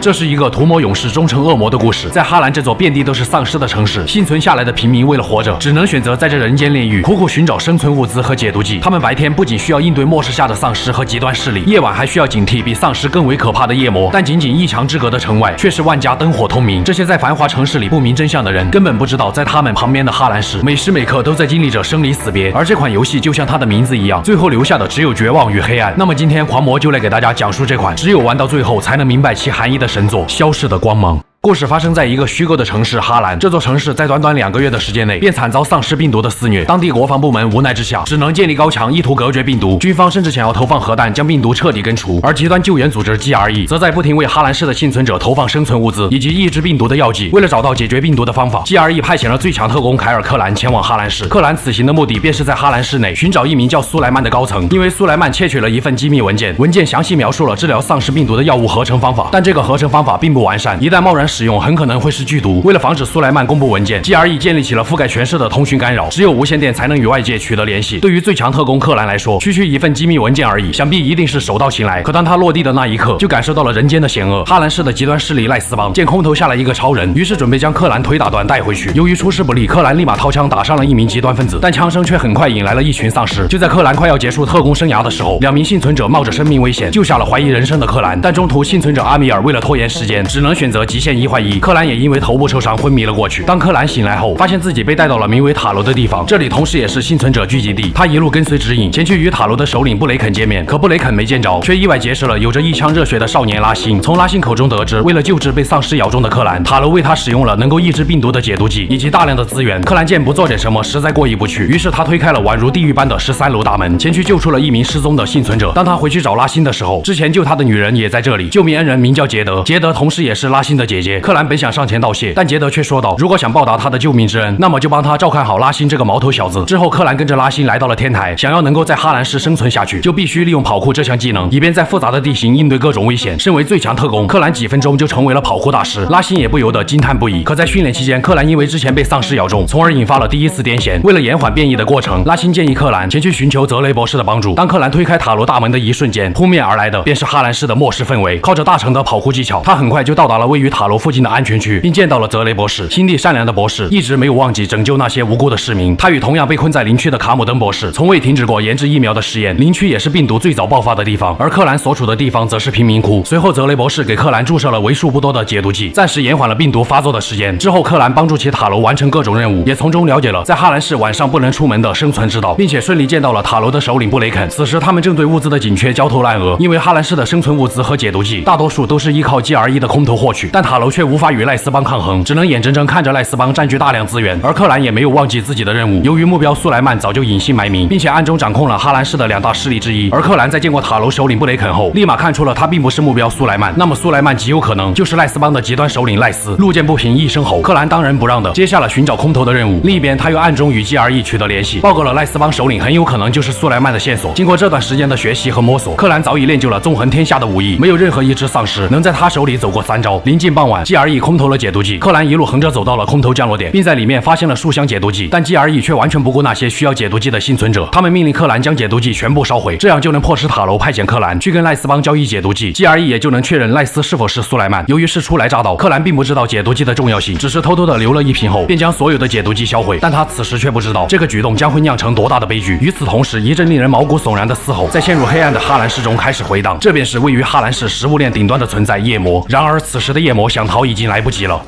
这是一个屠魔勇士终成恶魔的故事。在哈兰这座遍地都是丧尸的城市，幸存下来的平民为了活着，只能选择在这人间炼狱，苦苦寻找生存物资和解毒剂。他们白天不仅需要应对末世下的丧尸和极端势力，夜晚还需要警惕比丧尸更为可怕的夜魔。但仅仅一墙之隔的城外，却是万家灯火通明。这些在繁华城市里不明真相的人，根本不知道在他们旁边的哈兰市，每时每刻都在经历着生离死别。而这款游戏就像它的名字一样，最后留下的只有绝望与黑暗。那么今天狂魔就来给大家讲述这款只有玩到最后才能明白其含义的神作《消逝的光芒》。故事发生在一个虚构的城市哈兰，这座城市在短短2个月的时间内便惨遭丧尸病毒的肆虐，当地国防部门无奈之下只能建立高墙，意图隔绝病毒。军方甚至想要投放核弹将病毒彻底根除，而极端救援组织 GRE 则在不停为哈兰市的幸存者投放生存物资以及抑制病毒的药剂。为了找到解决病毒的方法， GRE 派遣了最强特工凯尔克兰前往哈兰市。克兰此行的目的便是在哈兰市内寻找一名叫苏莱曼的高层，因为苏莱曼窃取了一份机密文件，文件详细描述了治疗丧尸病毒的药物合成方法，但这个合成方法并不完善，一旦贸然使用很可能会是剧毒。为了防止苏莱曼公布文件， GRE 建立起了覆盖全市的通讯干扰，只有无线电才能与外界取得联系。对于最强特工克兰来说，区区一份机密文件而已，想必一定是手到擒来。可当他落地的那一刻，就感受到了人间的险恶。哈兰市的极端势力赖斯邦见空投下来一个超人，于是准备将克兰腿打断带回去。由于出师不利，克兰立马掏枪打伤了一名极端分子，但枪声却很快引来了一群丧尸。就在克兰快要结束特工生涯的时候，2名幸存者冒着生命危险救下了怀疑人生的克兰，但中途幸存者阿米尔为了拖延时间，只能选择极限1换1。克兰也因为头部受伤昏迷了过去。当克兰醒来后，发现自己被带到了名为塔楼的地方，这里同时也是幸存者聚集地。他一路跟随指引前去与塔楼的首领布雷肯见面，可布雷肯没见着，却意外结识了有着一腔热血的少年拉辛。从拉辛口中得知，为了救治被丧尸咬中的克兰，塔楼为他使用了能够抑制病毒的解毒剂以及大量的资源。克兰见不做点什么实在过意不去，于是他推开了宛如地狱般的13楼大门，前去救出了一名失踪的幸存者。当他回去找拉辛的时候，之前救他的女人也在这里。救命恩人名叫杰德，杰德同时也是拉辛的姐姐。克兰本想上前道谢，但杰德却说道，如果想报答他的救命之恩，那么就帮他照看好拉辛这个毛头小子。之后克兰跟着拉辛来到了天台，想要能够在哈兰市生存下去，就必须利用跑酷这项技能，以便在复杂的地形应对各种危险。身为最强特工，克兰几分钟就成为了跑酷大师，拉辛也不由得惊叹不已。可在训练期间，克兰因为之前被丧尸咬中，从而引发了第一次癫痫。为了延缓变异的过程，拉辛建议克兰前去寻求泽雷博士的帮助。当克兰推开塔楼大门的一瞬间，扑面而来的便是哈兰市的末世氛围。靠着大成的跑酷技巧，他很快就到达了位于塔楼附近的安全区，并见到了泽雷博士。心地善良的博士一直没有忘记拯救那些无辜的市民，他与同样被困在林区的卡姆登博士从未停止过研制疫苗的实验。林区也是病毒最早爆发的地方，而克兰所处的地方则是贫民窟。随后泽雷博士给克兰注射了为数不多的解毒剂，暂时延缓了病毒发作的时间。之后克兰帮助其塔楼完成各种任务，也从中了解了在哈兰市晚上不能出门的生存之道，并且顺利见到了塔楼的首领布雷肯。此时他们正对物资的紧缺焦头烂额，因为哈兰市的生存物资和解毒剂大多数都是依靠 GRE 的空投获取，但塔楼却无法与赖斯邦抗衡，只能眼睁睁看着赖斯邦占据大量资源。而克兰也没有忘记自己的任务，由于目标苏莱曼早就隐姓埋名，并且暗中掌控了哈兰市的2大势力之一。而克兰在见过塔楼首领布雷肯后，立马看出了他并不是目标苏莱曼，那么苏莱曼极有可能就是赖斯邦的极端首领赖斯。路见不平一声吼，克兰当仁不让的接下了寻找空投的任务。另一边，他又暗中与 GRE 取得联系，报告了赖斯邦首领很有可能就是苏莱曼的线索。经过这段时间的学习和摸索，克兰早已练就了纵横天下的武艺，没有任何一只丧尸能在他手里走过3招。临近傍晚， GRE 空投了解毒剂，克兰一路横着走到了空投降落点，并在里面发现了数箱解毒剂，但 GRE 却完全不顾那些需要解毒剂的幸存者，他们命令克兰将解毒剂全部烧毁，这样就能迫使塔楼派遣克兰去跟赖斯邦交易解毒剂， GRE 也就能确认赖斯是否是苏莱曼。由于是初来乍到，克兰并不知道解毒剂的重要性，只是偷偷的留了1瓶后便将所有的解毒剂销毁，但他此时却不知道这个举动将会酿成多大的悲剧。与此同时，一阵令人毛骨悚然的嘶吼在陷入黑暗的哈兰市中开始回荡，这便是位于哈兰市食物链顶端的存在夜魔。然而此时的夜魔想逃已经来不及了。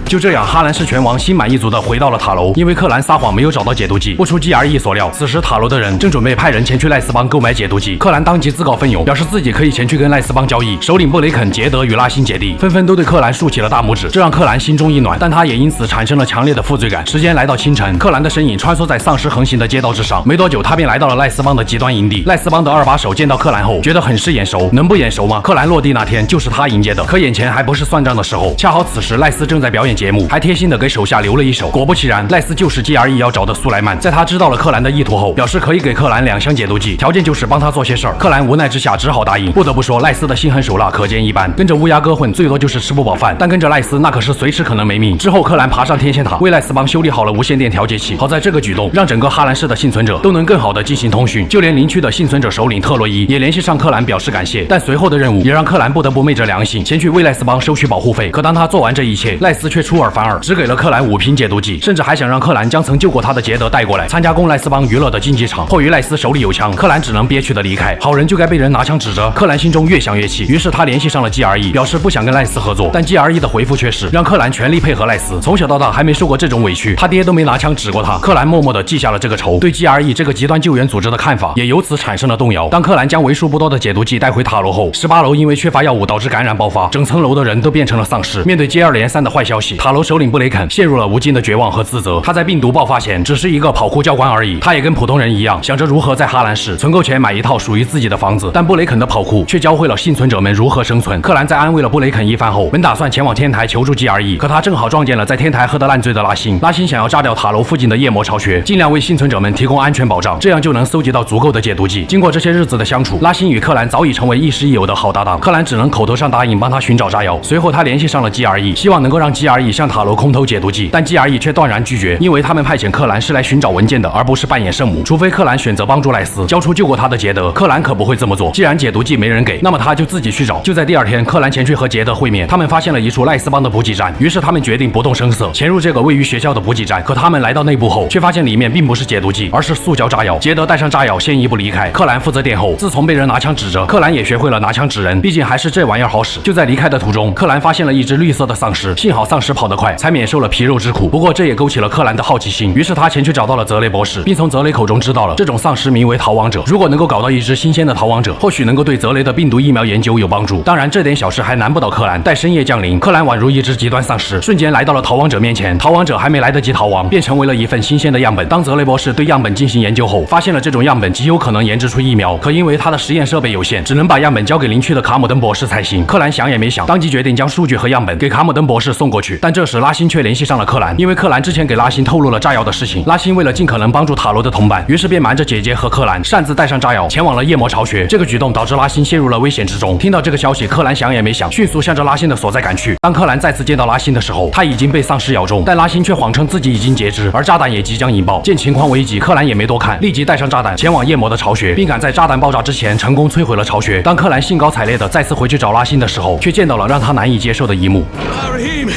就这样，哈兰市拳王心满意足地回到了塔楼，因为克兰撒谎没有找到解毒剂。不出 GRE 所料，此时塔楼的人正准备派人前去赖斯邦购买解毒剂。克兰当即自告奋勇，表示自己可以前去跟赖斯邦交易。首领布雷肯、杰德与拉辛姐弟纷纷都对克兰竖起了大拇指，这让克兰心中一暖，但他也因此产生了强烈的负罪感。时间来到清晨，克兰的身影穿梭在丧尸横行的街道之上，没多久他便来到了赖斯邦的极端营地。赖斯邦的2把手见到克兰后，觉得很是眼熟，能不眼熟吗？克兰落地那天就是他迎接的。可眼前还不是算账的时候，恰好此时赖斯正在表演节目，还贴心的给手下留了一手。果不其然，赖斯就是 GRE 要找的苏莱曼。在他知道了克兰的意图后，表示可以给克兰2箱解毒剂，条件就是帮他做些事儿。克兰无奈之下只好答应。不得不说，赖斯的心狠手辣可见一斑。跟着乌鸦哥混，最多就是吃不饱饭，但跟着赖斯那可是随时可能没命。之后，克兰爬上天线塔，为赖斯帮修理好了无线电调节器。好在这个举动让整个哈兰市的幸存者都能更好的进行通讯，就连邻区的幸存者首领特洛伊也联系上克兰表示感谢。但随后的任务也让克兰不得不昧着良心前去为赖斯帮收取保护费。可当他做完这一切，赖斯却出尔反尔，只给了克兰5瓶解毒剂，甚至还想让克兰将曾救过他的杰德带过来参加供赖斯帮娱乐的竞技场。迫于赖斯手里有枪，克兰只能憋屈的离开。好人就该被人拿枪指着，克兰心中越想越气，于是他联系上了 GRE， 表示不想跟赖斯合作。但 GRE 的回复却是让克兰全力配合赖斯。从小到大还没受过这种委屈，他爹都没拿枪指过他。克兰默默地记下了这个仇，对 GRE 这个极端救援组织的看法也由此产生了动摇。当克兰将为数不多的解毒剂带回塔楼后，18楼因为缺乏药物导致感染爆发，整层楼的人都变成了丧尸。面对接二连三的坏消息，塔楼首领布雷肯陷入了无尽的绝望和自责。他在病毒爆发前只是一个跑酷教官而已，他也跟普通人一样，想着如何在哈兰市存够钱买一套属于自己的房子。但布雷肯的跑酷却教会了幸存者们如何生存。克兰在安慰了布雷肯一番后，本打算前往天台求助 GRE， 可他正好撞见了在天台喝得烂醉的拉辛。拉辛想要炸掉塔楼附近的夜魔巢穴，尽量为幸存者们提供安全保障，这样就能搜集到足够的解毒剂。经过这些日子的相处，拉辛与克兰早已成为亦师亦友的好搭档。克兰只能口头上答应帮他寻找炸药。随后他联系上了 GRE， 希望能够让 GRE 向塔楼空投解毒剂，但 GRE 却断然拒绝，因为他们派遣克兰是来寻找文件的，而不是扮演圣母。除非克兰选择帮助赖斯交出救过他的杰德，克兰可不会这么做。既然解毒剂没人给，那么他就自己去找。就在第二天，克兰前去和杰德会面，他们发现了一处赖斯帮的补给站，于是他们决定不动声色潜入这个位于学校的补给站。可他们来到内部后，却发现里面并不是解毒剂，而是塑胶炸药。杰德带上炸药先一步离开，克兰负责殿后。自从被人拿枪指着，克兰也学会了拿枪指人，毕竟还是这玩意儿好使。就在离开的途中，克兰发现了一只绿色的丧尸，幸好丧尸跑得快，才免受了皮肉之苦。不过这也勾起了克兰的好奇心，于是他前去找到了泽雷博士，并从泽雷口中知道了这种丧尸名为逃亡者。如果能够搞到一只新鲜的逃亡者，或许能够对泽雷的病毒疫苗研究有帮助。当然，这点小事还难不倒克兰。待深夜降临，克兰宛如一只极端丧尸，瞬间来到了逃亡者面前。逃亡者还没来得及逃亡，便成为了一份新鲜的样本。当泽雷博士对样本进行研究后，发现了这种样本极有可能研制出疫苗，可因为他的实验设备有限，只能把样本交给邻区的卡姆登博士才行。克兰想也没想，当即决定将数据和样本给卡姆登博士送过去。但这时拉辛却联系上了克兰，因为克兰之前给拉辛透露了炸药的事情。拉辛为了尽可能帮助塔罗的同伴，于是便瞒着姐姐和克兰擅自带上炸药前往了夜魔巢穴。这个举动导致拉辛陷入了危险之中。听到这个消息，克兰想也没想，迅速向着拉辛的所在赶去。当克兰再次见到拉辛的时候，他已经被丧尸咬中，但拉辛却谎称自己已经截肢，而炸弹也即将引爆。见情况危急，克兰也没多看，立即带上炸弹前往夜魔的巢穴，并赶在炸弹爆炸之前成功摧毁了巢穴。当克兰兴高采烈的再次回去找拉辛的时候，却见到了让他难以接受的一幕。Raheem,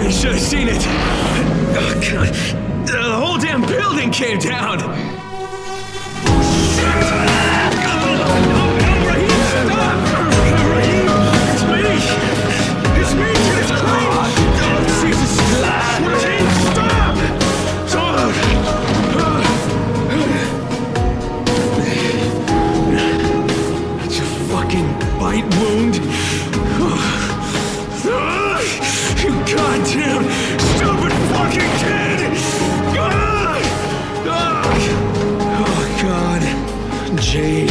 you should have seen it. The whole damn building came down. Goddamn stupid fucking kid! Oh God, Jade.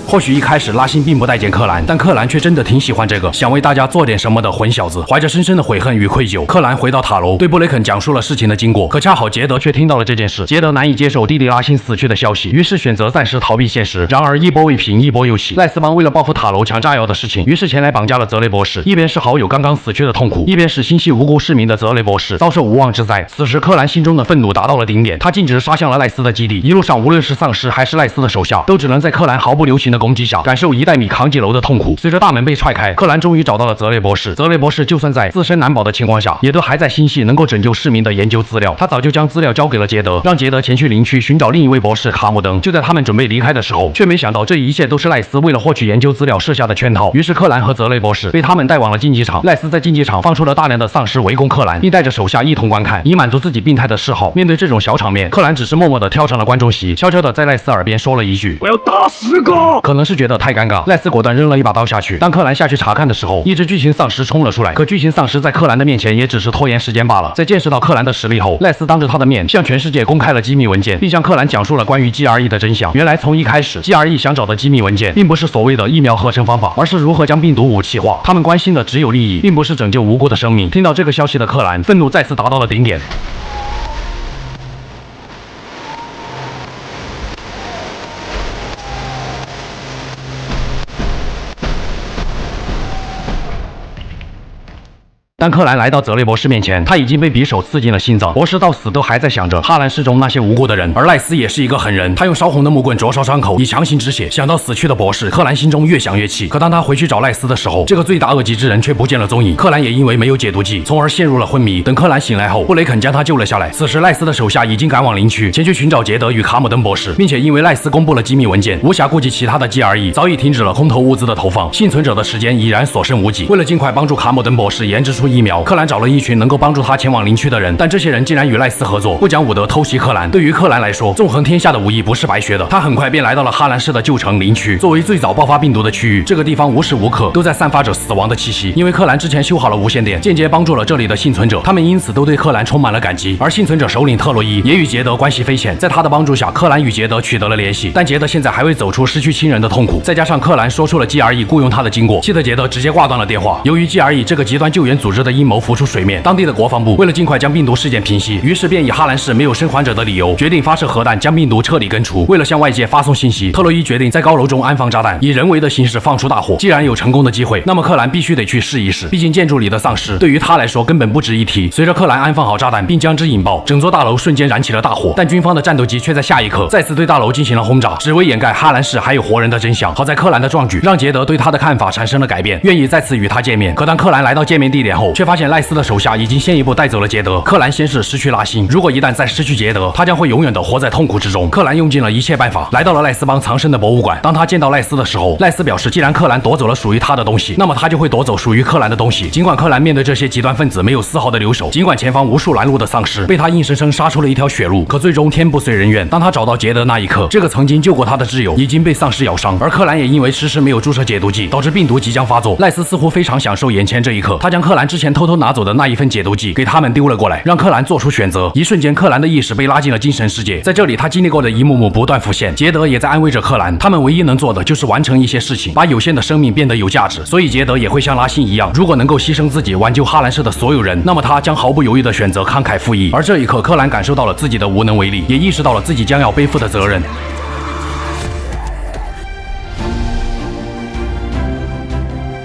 或许一开始拉辛并不待见克兰，但克兰却真的挺喜欢这个想为大家做点什么的混小子。怀着深深的悔恨与愧疚，克兰回到塔楼，对布雷肯讲述了事情的经过。可恰好杰德却听到了这件事，杰德难以接受弟弟拉辛死去的消息，于是选择暂时逃避现实。然而一波未平，一波又起。赖斯帮为了报复塔楼抢炸药的事情，于是前来绑架了泽雷博士，一边是好友刚刚死去的痛苦，一边是心系无辜市民的泽雷博士遭受无妄之灾。此时克兰心中的愤怒达到了顶点，他径直杀向了赖斯的基地。一路上无论是丧尸还是赖斯的手下，都只能在克兰毫不留情的攻击下感受1袋米扛几楼的痛苦。随着大门被踹开，克兰终于找到了泽雷博士。泽雷博士就算在自身难保的情况下，也都还在心系能够拯救市民的研究资料。他早就将资料交给了杰德，让杰德前去邻区寻找另一位博士卡姆登。就在他们准备离开的时候，却没想到这一切都是赖斯为了获取研究资料设下的圈套。于是克兰和泽雷博士被他们带往了竞技场。赖斯在竞技场放出了大量的丧尸围攻克兰，并带着手下一同观看，以满足自己病态的嗜好。面对这种小场面，克兰只是默默地跳上了观众席，悄悄地在赖斯耳边说了一句：“我要打10个。”可能是觉得太尴尬，赖斯果断扔了一把刀下去。当克兰下去查看的时候，一只巨型丧尸冲了出来。可巨型丧尸在克兰的面前也只是拖延时间罢了。在见识到克兰的实力后，赖斯当着他的面向全世界公开了机密文件，并向克兰讲述了关于 GRE 的真相。原来从一开始 ，GRE 想找的机密文件并不是所谓的疫苗合成方法，而是如何将病毒武器化。他们关心的只有利益，并不是拯救无辜的生命。听到这个消息的克兰，愤怒再次达到了顶点。当克兰来到泽雷博士面前，他已经被匕首刺进了心脏。博士到死都还在想着哈兰市中那些无辜的人，而赖斯也是一个狠人，他用烧红的木棍灼烧伤口，以强行止血。想到死去的博士，克兰心中越想越气。可当他回去找赖斯的时候，这个罪大恶极之人却不见了踪影。克兰也因为没有解毒剂，从而陷入了昏迷。等克兰醒来后，布雷肯将他救了下来。此时赖斯的手下已经赶往林区，前去寻找杰德与卡姆登博士，并且因为赖斯公布了机密文件，无暇顾及其他的 GRE， 早已停止了空投物资的投放，幸存者的时间已然所剩无几。为了尽快帮助卡姆登博士研制出疫苗，克兰找了一群能够帮助他前往林区的人，但这些人竟然与赖斯合作，不讲武德偷袭克兰。对于克兰来说，纵横天下的武艺不是白学的。他很快便来到了哈兰市的旧城林区。作为最早爆发病毒的区域，这个地方无时无刻都在散发着死亡的气息。因为克兰之前修好了无线电，间接帮助了这里的幸存者，他们因此都对克兰充满了感激。而幸存者首领特洛伊也与杰德关系匪浅，在他的帮助下，克兰与杰德取得了联系。但杰德现在还未走出失去亲人的痛苦，再加上克兰说出了 GRE 雇佣他的经过，气得杰德直接挂断了电话。由于 GRE 这个极端救援组织的阴谋浮出水面，当地的国防部为了尽快将病毒事件平息，于是便以哈兰市没有生还者的理由，决定发射核弹将病毒彻底根除。为了向外界发送信息，特洛伊决定在高楼中安放炸弹，以人为的形式放出大火。既然有成功的机会，那么克兰必须得去试一试，毕竟建筑里的丧尸对于他来说根本不值一提。随着克兰安放好炸弹并将之引爆，整座大楼瞬间燃起了大火，但军方的战斗机却在下一刻再次对大楼进行了轰炸，只为掩盖哈兰市还有活人的真相。好在克兰的壮举让杰德对他的看法产生了改变，愿意再次与他见面。可当克兰来到见面地点后，却发现赖斯的手下已经先一步带走了杰德。克兰先是失去拉辛，如果一旦再失去杰德，他将会永远的活在痛苦之中。克兰用尽了一切办法，来到了赖斯邦藏身的博物馆。当他见到赖斯的时候，赖斯表示，既然克兰夺走了属于他的东西，那么他就会夺走属于克兰的东西。尽管克兰面对这些极端分子没有丝毫的留手，尽管前方无数拦路的丧尸被他硬生生杀出了一条血路，可最终天不遂人愿。当他找到杰德那一刻，这个曾经救过他的挚友已经被丧尸咬伤，而克兰也因为迟迟没有注射解毒剂，导致病毒即将发作。赖斯似乎非常享受眼前这一刻，他将克兰之前偷偷拿走的那一份解毒剂给他们丢了过来，让克兰做出选择。一瞬间，克兰的意识被拉进了精神世界，在这里他经历过的一幕幕不断浮现。杰德也在安慰着克兰，他们唯一能做的就是完成一些事情，把有限的生命变得有价值。所以杰德也会像拉辛一样，如果能够牺牲自己挽救哈兰市的所有人，那么他将毫不犹豫地选择慷慨赴义。而这一刻，克兰感受到了自己的无能为力，也意识到了自己将要背负的责任。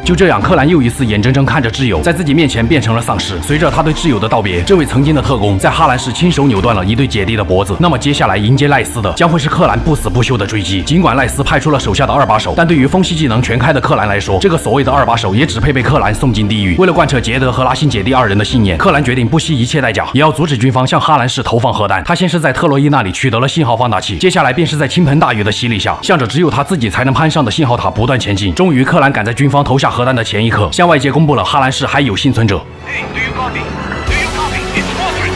就这样，克兰又一次眼睁睁看着挚友在自己面前变成了丧尸。随着他对挚友的道别，这位曾经的特工在哈兰市亲手扭断了一对姐弟的脖子。那么接下来迎接赖斯的将会是克兰不死不休的追击。尽管赖斯派出了手下的二把手，但对于风系技能全开的克兰来说，这个所谓的二把手也只配被克兰送进地狱。为了贯彻杰德和拉辛姐弟二人的信念，克兰决定不惜一切代价，也要阻止军方向哈兰市投放核弹。他先是在特洛伊那里取得了信号放大器，接下来便是在倾盆大雨的洗礼下，向着只有他自己才能攀上的信号塔不断前进。终于，克兰赶在军方投下核弹的前一刻，向外界公布了哈兰市还有幸存者。Hey, do you copy? Do you copy? It's Walters.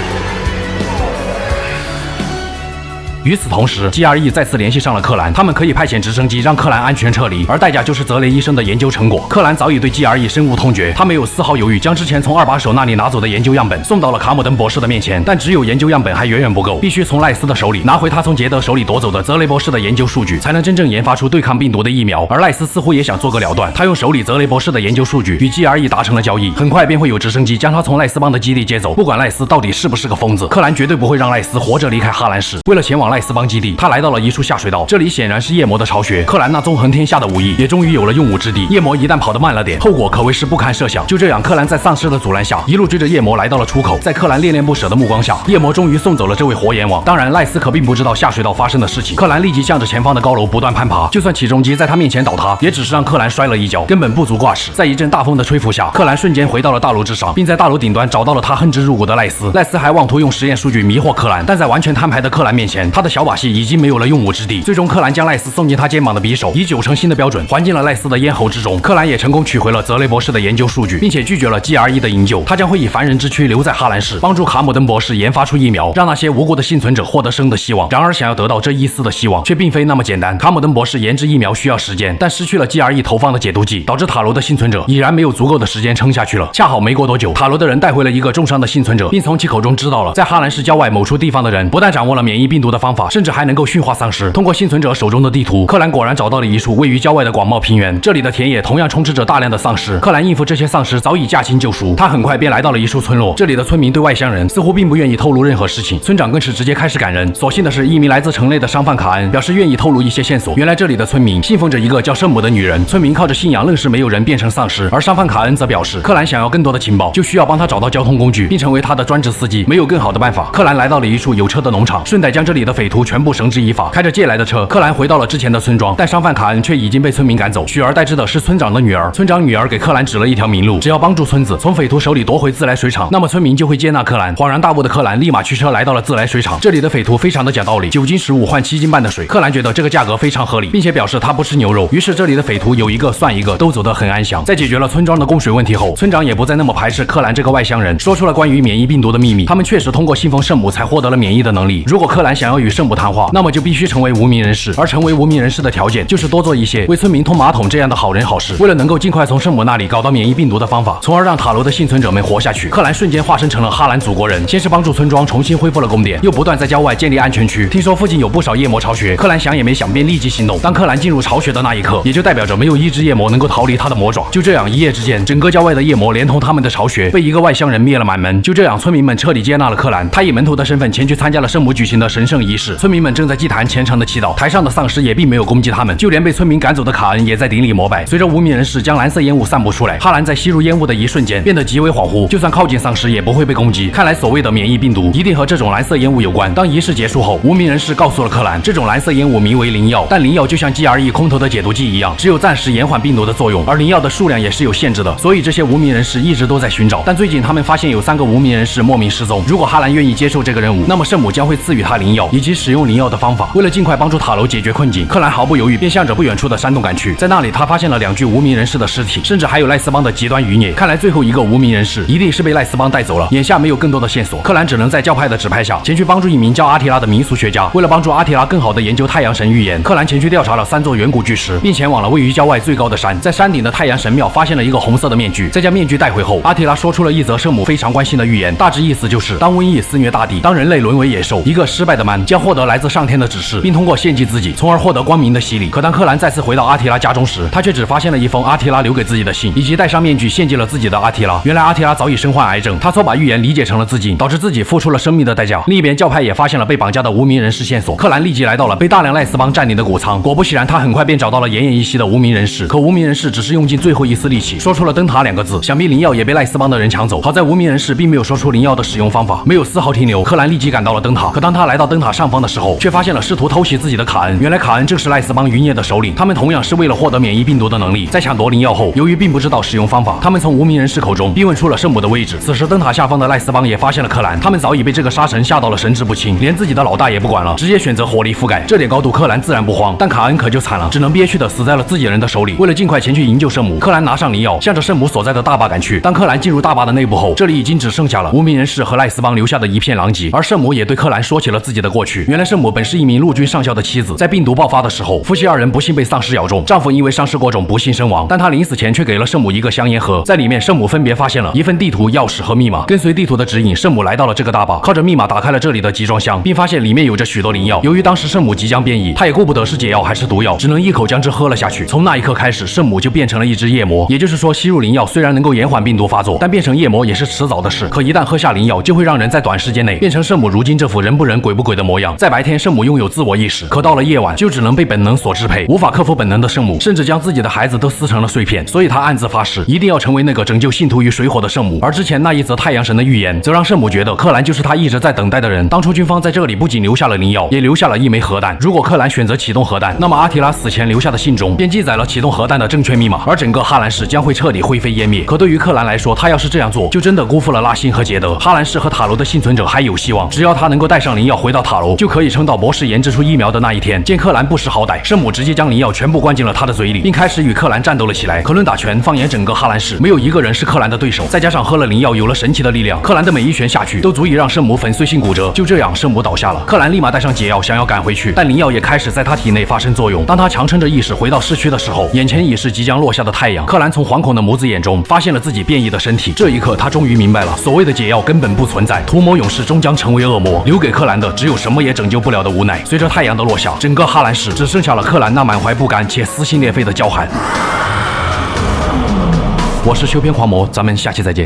与此同时 ，GRE 再次联系上了克兰，他们可以派遣直升机让克兰安全撤离，而代价就是泽雷医生的研究成果。克兰早已对 GRE 深恶痛绝，他没有丝毫犹豫，将之前从二把手那里拿走的研究样本送到了卡姆登博士的面前。但只有研究样本还远远不够，必须从赖斯的手里拿回他从杰德手里夺走的泽雷博士的研究数据，才能真正研发出对抗病毒的疫苗。而赖斯似乎也想做个了断，他用手里泽雷博士的研究数据与 GRE 达成了交易，很快便会有直升机将他从赖斯邦的基地接走。不管赖斯到底是不是个疯子，克兰绝对不会让赖斯活着离开哈兰市。为了前往赖斯邦基地，他来到了一处下水道，这里显然是夜魔的巢穴。克兰那纵横天下的武艺也终于有了用武之地。夜魔一旦跑得慢了点，后果可谓是不堪设想。就这样，克兰在丧尸的阻拦下，一路追着夜魔来到了出口。在克兰恋恋不舍的目光下，夜魔终于送走了这位活阎王。当然，赖斯可并不知道下水道发生的事情。克兰立即向着前方的高楼不断攀爬，就算起重机在他面前倒塌，也只是让克兰摔了一跤，根本不足挂齿。在一阵大风的吹拂下，克兰瞬间回到了大楼之上，并在大楼顶端找到了他恨之入骨的赖斯。赖斯还妄图用实验数据迷惑克兰，但在完全摊牌的克兰面前，他的的小把戏已经没有了用武之地。最终，克兰将赖斯送进他肩膀的匕首以9成新的标准还进了赖斯的咽喉之中。克兰也成功取回了泽雷博士的研究数据，并且拒绝了 GRE 的营救。他将会以凡人之躯留在哈兰市，帮助卡姆登博士研发出疫苗，让那些无辜的幸存者获得生的希望。然而，想要得到这一丝的希望，却并非那么简单。卡姆登博士研制疫苗需要时间，但失去了 GRE 投放的解毒剂，导致塔罗的幸存者已然没有足够的时间撑下去了。恰好没过多久，塔罗的人带回了一个重伤的幸存者，并从其口中知道了在哈兰市郊外某处地方的人不但掌握了免疫病毒的方法，甚至还能够驯化丧尸。通过幸存者手中的地图，克兰果然找到了一处位于郊外的广袤平原，这里的田野同样充斥着大量的丧尸。克兰应付这些丧尸早已驾轻就熟，他很快便来到了一处村落。这里的村民对外乡人似乎并不愿意透露任何事情，村长更是直接开始赶人。所幸的是，一名来自城内的商贩卡恩表示愿意透露一些线索。原来这里的村民信奉着一个叫圣母的女人，村民靠着信仰愣是没有人变成丧尸。而商贩卡恩则表示，克兰想要更多的情报，就需要帮他找到交通工具，并成为他的专职司机。没有更好的办法，克兰来到了一处有车的农场，顺带将这里的匪徒全部绳之以法。开着借来的车，克兰回到了之前的村庄，但商贩卡恩却已经被村民赶走，取而代之的是村长的女儿。村长女儿给克兰指了一条明路，只要帮助村子从匪徒手里夺回自来水厂，那么村民就会接纳克兰。恍然大悟的克兰立马驱车来到了自来水厂。这里的匪徒非常的讲道理，9斤15换7斤半的水，克兰觉得这个价格非常合理，并且表示他不吃牛肉。于是这里的匪徒有一个算一个，都走得很安详。在解决了村庄的供水问题后，村长也不再那么排斥克兰这个外乡人，说出了关于免疫病毒的秘密。他们确实通过信奉圣母才获得了免疫的能力。如果克兰想要与圣母谈话，那么就必须成为无名人士，而成为无名人士的条件就是多做一些为村民通马桶这样的好人好事。为了能够尽快从圣母那里搞到免疫病毒的方法，从而让塔罗的幸存者们活下去，克兰瞬间化身成了哈兰祖国人。先是帮助村庄重新恢复了供电，又不断在郊外建立安全区。听说附近有不少夜魔巢穴，克兰想也没想便立即行动。当克兰进入巢穴的那一刻，也就代表着没有一只夜魔能够逃离他的魔爪。就这样，一夜之间，整个郊外的夜魔连同他们的巢穴被一个外乡人灭了满门。就这样，村民们彻底接纳了克兰，他以门徒的身份前去参加了圣母举行的神圣仪式。村民们正在祭坛虔诚的祈祷，台上的丧尸也并没有攻击他们，就连被村民赶走的卡恩也在顶礼膜拜。随着无名人士将蓝色烟雾散布出来，哈兰在吸入烟雾的一瞬间变得极为恍惚，就算靠近丧尸也不会被攻击。看来所谓的免疫病毒一定和这种蓝色烟雾有关。当仪式结束后，无名人士告诉了克兰，这种蓝色烟雾名为灵药，但灵药就像 GRE 空投的解毒剂一样，只有暂时延缓病毒的作用，而灵药的数量也是有限制的，所以这些无名人士一直都在寻找。但最近他们发现有3个无名人士莫名失踪，如果哈兰愿意接受这个任务，那么圣母将会赐予他灵药以及使用灵药的方法。为了尽快帮助塔楼解决困境，克兰毫不犹豫便向着不远处的山洞赶去。在那里，他发现了2具无名人士的尸体，甚至还有赖斯邦的极端余孽。看来最后一个无名人士一定是被赖斯邦带走了。眼下没有更多的线索，克兰只能在教派的指派下前去帮助一名叫阿提拉的民俗学家。为了帮助阿提拉更好的研究太阳神预言，克兰前去调查了3座远古巨石，并前往了位于郊外最高的山。在山顶的太阳神庙发现了一个红色的面具，在将面具带回后，阿提拉说出了一则圣母非常关心的预言，大致意思就是当瘟疫肆虐大地，当人类沦为野兽，一个失败的曼将获得来自上天的指示，并通过献祭自己，从而获得光明的洗礼。可当克兰再次回到阿提拉家中时，他却只发现了一封阿提拉留给自己的信，以及戴上面具献祭了自己的阿提拉。原来阿提拉早已身患癌症，他错把预言理解成了自尽，导致自己付出了生命的代价。另一边，教派也发现了被绑架的无名人士线索，克兰立即来到了被大量赖斯邦占领的谷仓。果不其然，他很快便找到了奄奄一息的无名人士。可无名人士只是用尽最后一丝力气，说出了灯塔2个字，想必灵药也被赖斯邦的人抢走。好在无名人士并没有说出灵药的使用方法，没有丝毫停留。克兰立即赶到了灯塔，可当他来到灯塔上方的时候，却发现了试图偷袭自己的卡恩。原来卡恩正是赖斯邦余孽的首领，他们同样是为了获得免疫病毒的能力。在抢夺灵药后，由于并不知道使用方法，他们从无名人士口中逼问出了圣母的位置。此时灯塔下方的赖斯邦也发现了克兰，他们早已被这个杀神吓到了神志不清，连自己的老大也不管了，直接选择火力覆盖。这点高度克兰自然不慌，但卡恩可就惨了，只能憋屈的死在了自己人的手里。为了尽快前去营救圣母，克兰拿上灵药，向着圣母所在的大坝赶去。当克兰进入大坝的内部后，这里已经只剩下了无名人士和赖斯邦留下的一片狼藉。而圣母也对克兰说起了自己的过去。原来圣母本是一名陆军上校的妻子，在病毒爆发的时候，夫妻2人不幸被丧尸咬中，丈夫因为丧尸过重不幸身亡。但他临死前却给了圣母一个香烟盒，在里面圣母分别发现了一份地图、钥匙和密码。跟随地图的指引，圣母来到了这个大坝，靠着密码打开了这里的集装箱，并发现里面有着许多灵药。由于当时圣母即将变异，她也顾不得是解药还是毒药，只能一口将之喝了下去。从那一刻开始，圣母就变成了一只夜魔。也就是说，吸入灵药虽然能够延缓病毒发作，但变成夜魔也是迟早的事。可一旦喝下灵药，就会让人在短时间内变成圣母如今这副人不人鬼不鬼的模样。在白天，圣母拥有自我意识，可到了夜晚就只能被本能所支配。无法克服本能的圣母，甚至将自己的孩子都撕成了碎片。所以她暗自发誓，一定要成为那个拯救信徒于水火的圣母。而之前那一则太阳神的预言，则让圣母觉得克兰就是她一直在等待的人。当初军方在这里不仅留下了灵药，也留下了一枚核弹。如果克兰选择启动核弹，那么阿提拉死前留下的信中便记载了启动核弹的正确密码，而整个哈兰市将会彻底灰飞烟灭。可对于克兰来说，他要是这样做，就真的辜负了拉辛和杰德。哈兰市和塔罗的幸存者还有希望，只要他能够带上灵药回到塔罗。欧，就可以撑到博士研制出疫苗的那一天。见克兰不识好歹，圣母直接将灵药全部灌进了他的嘴里，并开始与克兰战斗了起来。克伦打拳，放眼整个哈兰市，没有一个人是克兰的对手。再加上喝了灵药，有了神奇的力量，克兰的每一拳下去都足以让圣母粉碎性骨折。就这样，圣母倒下了。克兰立马带上解药，想要赶回去，但灵药也开始在他体内发生作用。当他强撑着意识回到市区的时候，眼前已是即将落下的太阳。克兰从惶恐的母子眼中发现了自己变异的身体。这一刻，他终于明白了，所谓的解药根本不存在，屠魔勇士终将成为恶魔，留给克兰的只有什么也拯救不了的无奈。随着太阳的落下，整个哈兰市只剩下了克兰那满怀不甘且撕心裂肺的叫喊。我是修片狂魔，咱们下期再见。